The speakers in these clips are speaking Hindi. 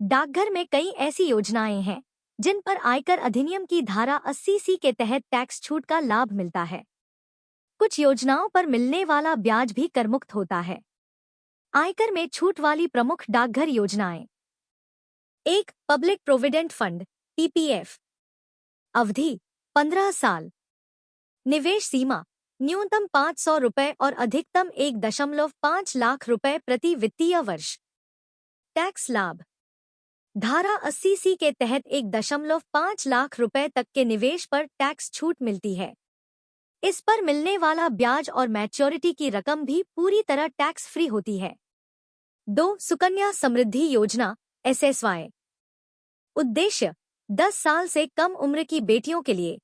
डाकघर में कई ऐसी योजनाएं हैं जिन पर आयकर अधिनियम की धारा 80C के तहत टैक्स छूट का लाभ मिलता है। कुछ योजनाओं पर मिलने वाला ब्याज भी करमुक्त होता है। आयकर में छूट वाली प्रमुख डाकघर योजनाएं। 1. Public provident fund PPF. अवधि 15 साल। निवेश सीमा न्यूनतम 500 रुपये और अधिकतम 1.5 लाख रुपए प्रति वित्तीय वर्ष। टैक्स लाभ धारा 80C के तहत 1.5 लाख रुपए तक के निवेश पर टैक्स छूट मिलती है। इस पर मिलने वाला ब्याज और मैच्योरिटी की रकम भी पूरी तरह टैक्स फ्री होती है। 2. सुकन्या समृद्धि योजना SSY। उद्देश्य 10 साल से कम उम्र की बेटियों के लिए।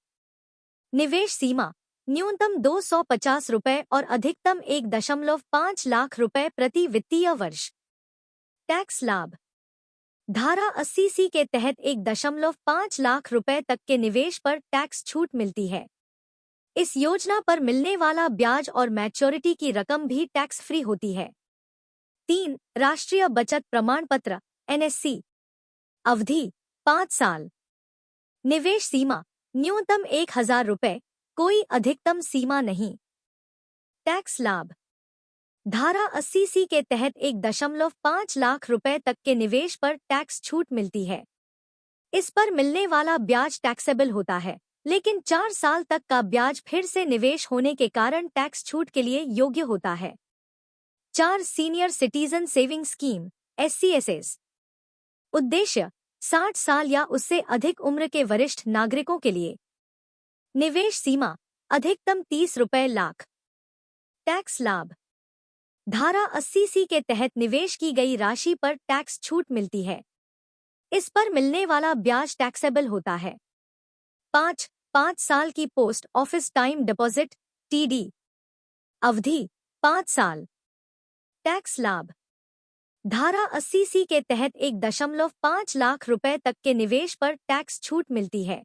निवेश सीमा न्यूनतम 250 रुपये और अधिकतम 1.5 लाख रुपए प्रति वित्तीय वर्ष। टैक्स लाभ धारा 80C के तहत 1.5 लाख रुपए तक के निवेश पर टैक्स छूट मिलती है। इस योजना पर मिलने वाला ब्याज और मैच्योरिटी की रकम भी टैक्स फ्री होती है। 3. राष्ट्रीय बचत प्रमाण पत्र NSC। अवधि 5 साल। निवेश सीमा न्यूनतम 1000 रुपये, कोई अधिकतम सीमा नहीं। टैक्स लाभ धारा 80C के तहत 1.5 लाख रुपए तक के निवेश पर टैक्स छूट मिलती है। इस पर मिलने वाला ब्याज टैक्सेबल होता है, लेकिन 4 साल तक का ब्याज फिर से निवेश होने के कारण टैक्स छूट के लिए योग्य होता है। 4. Senior citizen saving scheme SCSS। उद्देश्य 60 साल या उससे अधिक उम्र के वरिष्ठ नागरिकों के लिए। निवेश सीमा अधिकतम 30 रुपये लाख। टैक्स लाभ धारा 80C के तहत निवेश की गई राशि पर टैक्स छूट मिलती है। इस पर मिलने वाला ब्याज टैक्सेबल होता है। 5 साल की post office time deposit TD। अवधि 5 साल। टैक्स लाभ धारा 80C के तहत 1.5 लाख रुपए तक के निवेश पर टैक्स छूट मिलती है।